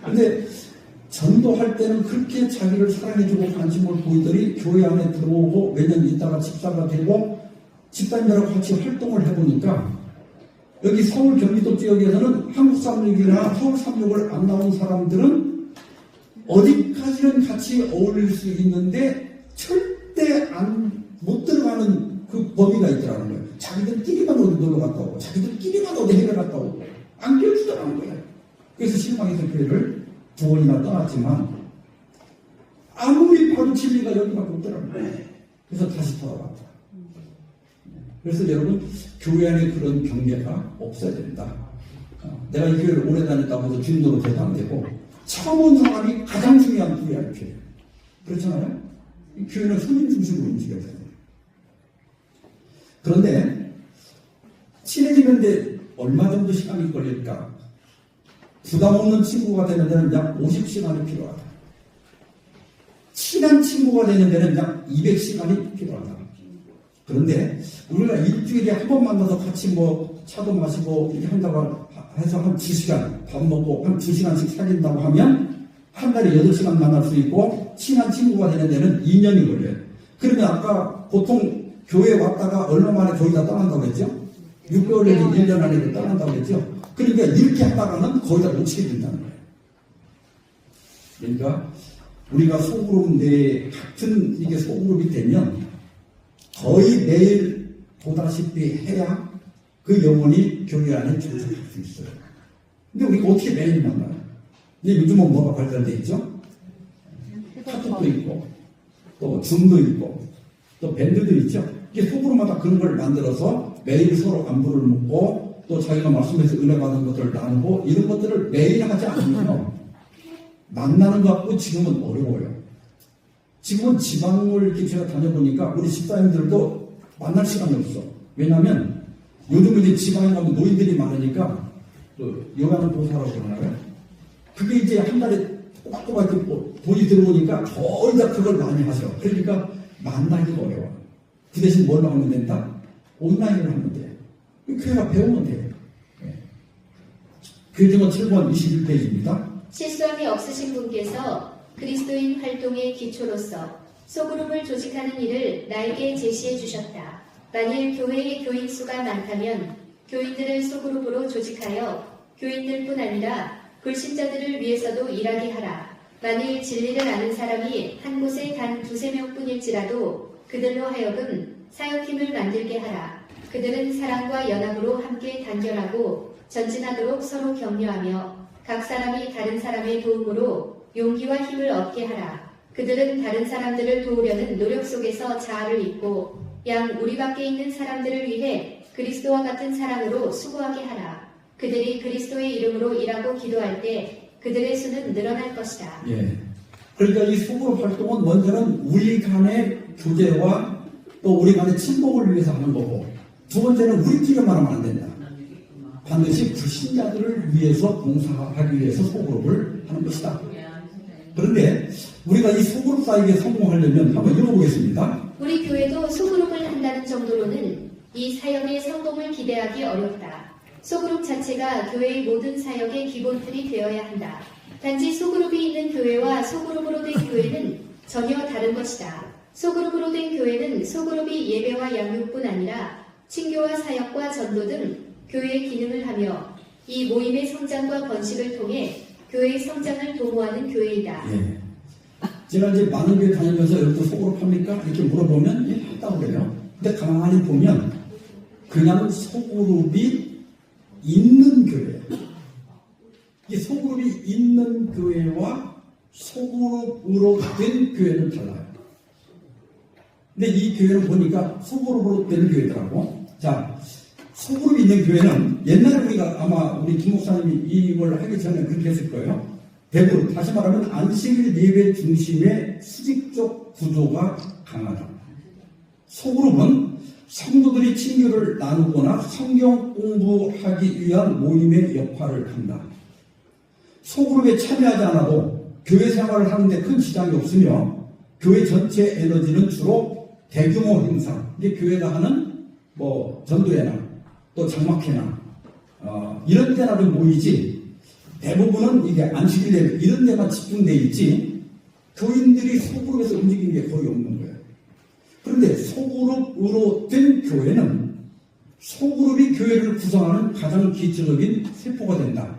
근데 전도할 때는 그렇게 자기를 사랑해주고 관심을 보이더니 교회 안에 들어오고 몇 년 있다가 집사가 되고 집사님들하고 같이 활동을 해보니까 여기 서울 경기도 지역에서는 한국 366이나 서울 36을 안 나온 사람들은 어디까지는 같이 어울릴 수 있는데 절대 못 들어가는 그 범위가 있더라는 거예요. 자기들끼리만 어디 놀러 갔다 오고 자기들끼리만 어디 해외 갔다 오고 안 끼워주더라는 거예요. 그래서 실망해서 교회를 2번이나 떠났지만 아무리 봐도 진리가 여기밖에 없더라는 거예요. 그래서 다시 돌아왔다. 그래서 여러분 교회 안에 그런 경계가 없어야 된다. 내가 이 교회를 오래 다녔다고 해서 주인도로 돼도 안 되고 처음 온 사람이 가장 중요한 교회야. 교회. 그렇잖아요. 이 교회는 손님 중심으로 움직여야 돼요. 그런데 친해지는데 얼마 정도 시간이 걸릴까? 부담 없는 친구가 되는 데는 약 50시간이 필요하다. 친한 친구가 되는 데는 약 200시간이 필요하다. 그런데 우리가 일주일에 한 번 만나서 같이 뭐 차도 마시고 이렇게 한다고 해서 한 2시간 밥 먹고 한 2시간씩 사귄다고 하면 한 달에 8시간 만날 수 있고 친한 친구가 되는 데는 2년이 걸려요. 그러면 아까 보통 교회에 왔다가 얼마 만에 거의 다 떠난다고 했죠? 6개월 내지 1년 안에 떠난다고 했죠? 그러니까 이렇게 하다가는 거의 다 놓치게 된다는 거예요. 그러니까 우리가 소그룹 내 같은 이게 소그룹이 되면 거의 매일 보다시피 해야 그 영혼이 교회 안에 존재할 수 있어요. 근데 우리가 어떻게 매일 만나요? 근데 요즘은 뭐가 발달되어 있죠? 카톡도 있고 또 줌도 있고 또 밴드도 있죠. 이게 소그룹마다 그런 걸 만들어서 매일 서로 안부를 묻고 또 자기가 말씀해서 은혜 받은 것들을 나누고 이런 것들을 매일 하지 않으면 만나는 것 같고 지금은 어려워요. 지금은 지방을 이렇게 제가 다녀보니까 우리 집사님들도 만날 시간이 없어. 왜냐하면 요즘 이제 지방에 가면 노인들이 많으니까 요양보사라고 그러나요? 그게 이제 한 달에 꼬박꼬박 돈이 들어오니까 거의 다 그걸 많이 하죠. 그러니까 만나기가 어려워. 그 대신 뭘로 하면 된다? 온라인으로 하면 돼. 교회가 배우면 돼요. 교정은 7번 21페이지입니다. 실수함이 없으신 분께서 그리스도인 활동의 기초로서 소그룹을 조직하는 일을 나에게 제시해 주셨다. 만일 교회의 교인 수가 많다면 교인들을 소그룹으로 조직하여 교인들뿐 아니라 불신자들을 위해서도 일하게 하라. 만일 진리를 아는 사람이 한 곳에 단 2-3명 뿐일지라도 그들로 하여금 사역팀을 만들게 하라. 그들은 사랑과 연합으로 함께 단결하고 전진하도록 서로 격려하며 각 사람이 다른 사람의 도움으로 용기와 힘을 얻게 하라. 그들은 다른 사람들을 도우려는 노력 속에서 자아를 잊고 양 우리 밖에 있는 사람들을 위해 그리스도와 같은 사랑으로 수고하게 하라. 그들이 그리스도의 이름으로 일하고 기도할 때 그들의 수는 늘어날 것이다. 예. 그러니까 이 소그룹 활동은 먼저는 우리 간의 교제와 또 우리 간의 친목을 위해서 하는 거고, 두 번째는 우리끼리만 하면 안 된다. 반드시 불신자들을 위해서 봉사하기 위해서 소그룹을 하는 것이다. 그런데 우리가 이 소그룹 사역에 성공하려면 한번 읽어보겠습니다. 우리 교회도 소그룹을 한다는 정도로는 이 사역의 성공을 기대하기 어렵다. 소그룹 자체가 교회의 모든 사역의 기본틀이 되어야 한다. 단지 소그룹이 있는 교회와 소그룹으로 된 교회는 전혀 다른 것이다. 소그룹으로 된 교회는 소그룹이 예배와 양육뿐 아니라 친교와 사역과 전도 등 교회의 기능을 하며 이 모임의 성장과 번식을 통해 교회의 성장을 도모하는 교회이다. 예. 제가 이제 많은 교회 다니면서 여기도 소그룹 합니까? 이렇게 물어보면 예, 했다고 그래요. 근데 가만히 보면 그냥 소그룹이 있는 교회, 이 소그룹이 있는 교회와 소그룹으로 된 교회는 달라요. 근데 이 교회는 보니까 소그룹으로 된 교회더라고. 자, 소그룹이 있는 교회는 옛날에 우리가 아마 우리 김 목사님이 이걸 하기 전에 그렇게 했을 거예요. 대부분 다시 말하면 안식일 예배 중심의 수직적 구조가 강하다. 소그룹은 성도들이 친교를 나누거나 성경 공부하기 위한 모임의 역할을 한다. 소그룹에 참여하지 않아도 교회 생활을 하는데 큰 지장이 없으며 교회 전체 에너지는 주로 대규모 행사, 이게 교회가 하는 뭐 전도회나 또 장막회나 이런 데나 좀 모이지, 대부분은 이게 안식일 예배 이런 데만 집중돼 있지 교인들이 소그룹에서 움직이는 게 거의 없는 거예요. 그런데 소그룹으로 된 교회는 소그룹이 교회를 구성하는 가장 기초적인 세포가 된다.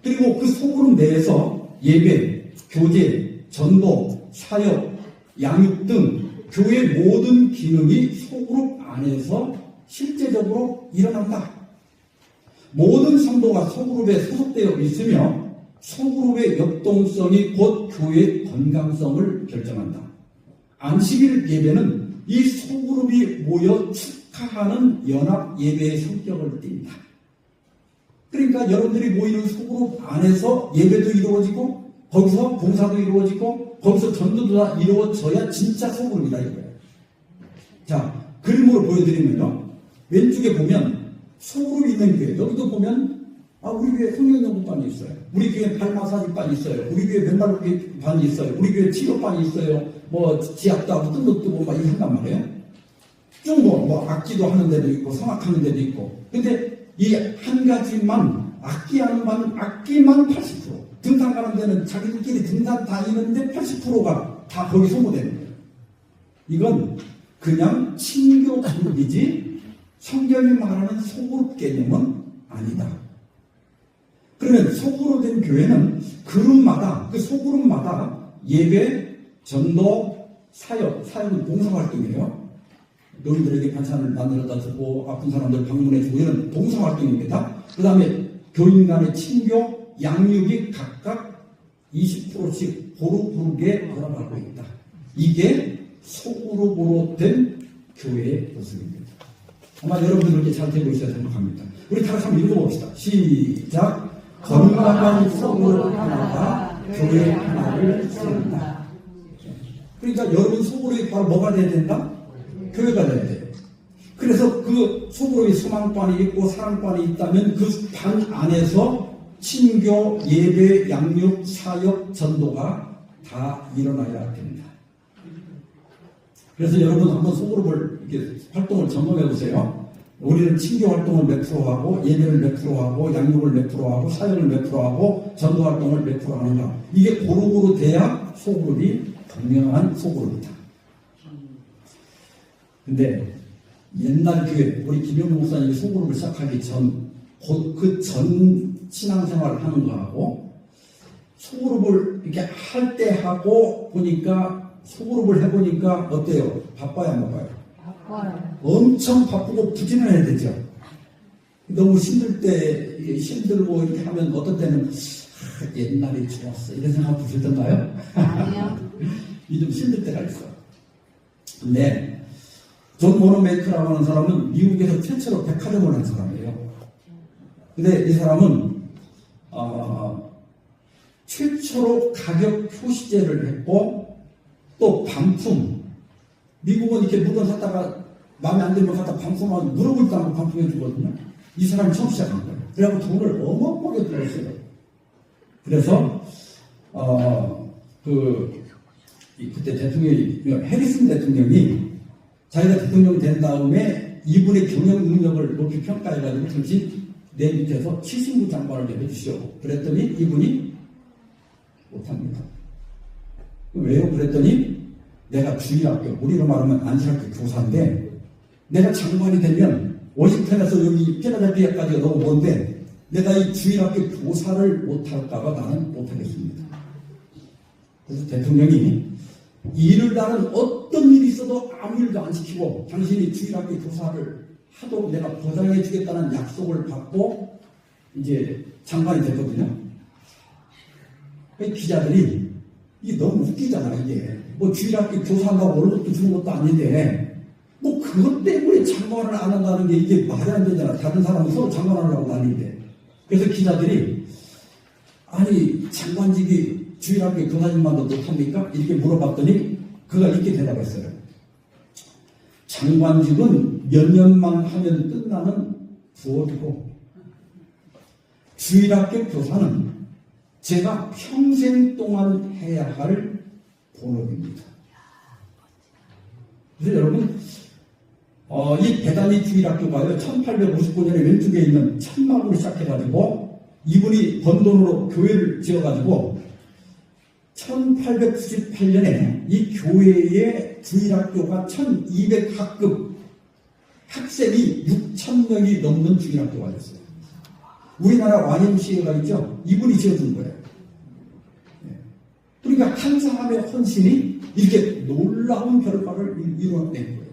그리고 그 소그룹 내에서 예배, 교제, 전도, 사역, 양육 등 교회 모든 기능이 소그룹 안에서 실제적으로 일어난다. 모든 성도가 소그룹에 소속되어 있으며 소그룹의 역동성이 곧 교회의 건강성을 결정한다. 안식일 예배는 이 소그룹이 모여 축하하는 연합 예배의 성격을 띈다. 그러니까 여러분들이 모이는 소그룹 안에서 예배도 이루어지고 거기서 봉사도 이루어지고 거기서 전도도 다 이루어져야 진짜 소그룹이다 이거예요. 자, 그림으로 보여드리면요. 왼쪽에 보면 소그룹이 있는 교회, 여기도 보면 우리 교회 성경연구반이 있어요. 우리 교회 발 마사지반이 있어요. 우리 교회 맨발 반이 있어요. 우리 교회 치료반이 있어요. 뭐 지압도 하고 뜸도 뜨고 막 이렇게 한단 말이에요. 쭉 뭐 악기도 하는 데도 있고 성악하는 데도 있고. 근데 이 한 가지만 악기하는 반은 악기만 80%. 등산 가는 데는 자기들끼리 등산 다니는데 80%가 다 거기 소모되는 거예요. 이건 그냥 친교 그룹이지 성경이 말하는 소그룹 개념은 아니다. 그러면 소그룹 된 교회는 그룹마다 그 소그룹마다 예배, 전도, 사역은 봉사활동이에요. 노인들에게 반찬을 만들어다 주고 아픈 사람들 방문해 주고 이런 봉사활동입니다. 그 다음에 교인 간의 친교, 양육이 각각 20%씩 고루고루게 돌아가고 있다. 이게 소그룹으로 된 교회의 모습입니다. 아마 여러분들 그렇게 잘 되고 있어야 생각합니다. 우리 다 같이 한번 읽어봅시다. 시작. 건강한 소그룹 하나가 교회 하나를 세운다. 그러니까 여러분 소그룹이 바로 뭐가 돼야 된다? 교회가 돼야 돼요. 그래서 그 소그룹이 소망반이 있고 사랑반이 있다면 그 반 안에서 친교, 예배, 양육, 사역, 전도가 다 일어나야 됩니다. 그래서 여러분 한번 소그룹을 이렇게 활동을 점검해 보세요. 우리는 친교 활동을 몇 프로 하고 예배를 몇 프로 하고 양육을 몇 프로 하고 사역을 몇 프로 하고 전도 활동을 몇 프로 하는가. 이게 고루고루 돼야 소그룹이 분명한 소그룹이다. 근데 옛날 교회 우리 김영국 목사님이 소그룹을 시작하기 전 그 전 신앙생활을 하는 거하고 소그룹을 이렇게 할 때 하고 보니까 소그룹을 해보니까 어때요? 바빠요 안 바빠요? 바빠요. 엄청 바쁘고 부진해야 되죠. 너무 힘들 때 힘들고 이렇게 하면 어떤 때는 옛날이 좋았어 이런 생각 드셨던가요? 아니요. 좀 힘들 때가 있어. 근데 존 모노메이크라고 하는 사람은 미국에서 최초로 백화점을 한 사람이에요. 근데 이 사람은 최초로 가격 표시제를 했고 또 반품, 미국은 이렇게 물건 샀다가 마음에 안 들면 갖다 반품하고 물어보지도 않고 반품해 주거든요. 이 사람이 처음 시작한 거예요. 그래갖고 돈을 어마어마하게 들었어요. 그래서 그때 대통령이 해리슨 대통령이 자기가 대통령이 된 다음에 이분의 경영 능력을 높이 평가해가지고 당시 내 밑에서 치신부 장관을 해주시오. 그랬더니 이분이 못합니다. 왜요? 그랬더니 내가 주일학교, 우리로 말하면 안식학교 교사인데 내가 장관이 되면 워싱턴에서 여기 필라델피아까지가 너무 먼데 내가 이 주일학교 교사를 못할까봐 나는 못하겠습니다. 그래서 대통령이 일을 나는 어떤 일이 있어도 아무 일도 안 시키고 당신이 주일학교 교사를 하도록 내가 보장해 주겠다는 약속을 받고 이제 장관이 됐거든요. 기자들이 이게 너무 웃기잖아 이게. 뭐 주일학교 교사한다고 월급도 주는 것도 아닌데 뭐 그것 때문에 장관을 안 한다는 게 이게 말이 안 되잖아. 다른 사람은 서로 장관하려고 다니는데. 그래서 기자들이 아니 장관직이 주일학교 교사님만도 못합니까? 이렇게 물어봤더니 그가 이렇게 대답했어요. 장관직은 몇 년만 하면 끝나는 부업이고 주일학교 교사는 제가 평생 동안 해야 할 본업입니다. 그래서 여러분 이 배단위 주일학교가요 1859년에 왼쪽에 있는 천막으로 시작해가지고 이분이 번 돈으로 교회를 지어가지고 1898년에 이 교회의 주일학교가 1200학급 학생이 6,000명이 넘는 주일학교가 됐어요. 우리나라 YMCA가 있죠? 이분이 지어준 거예요. 그러니까 한 사람의 헌신이 이렇게 놀라운 결과를 이루어낸 거예요.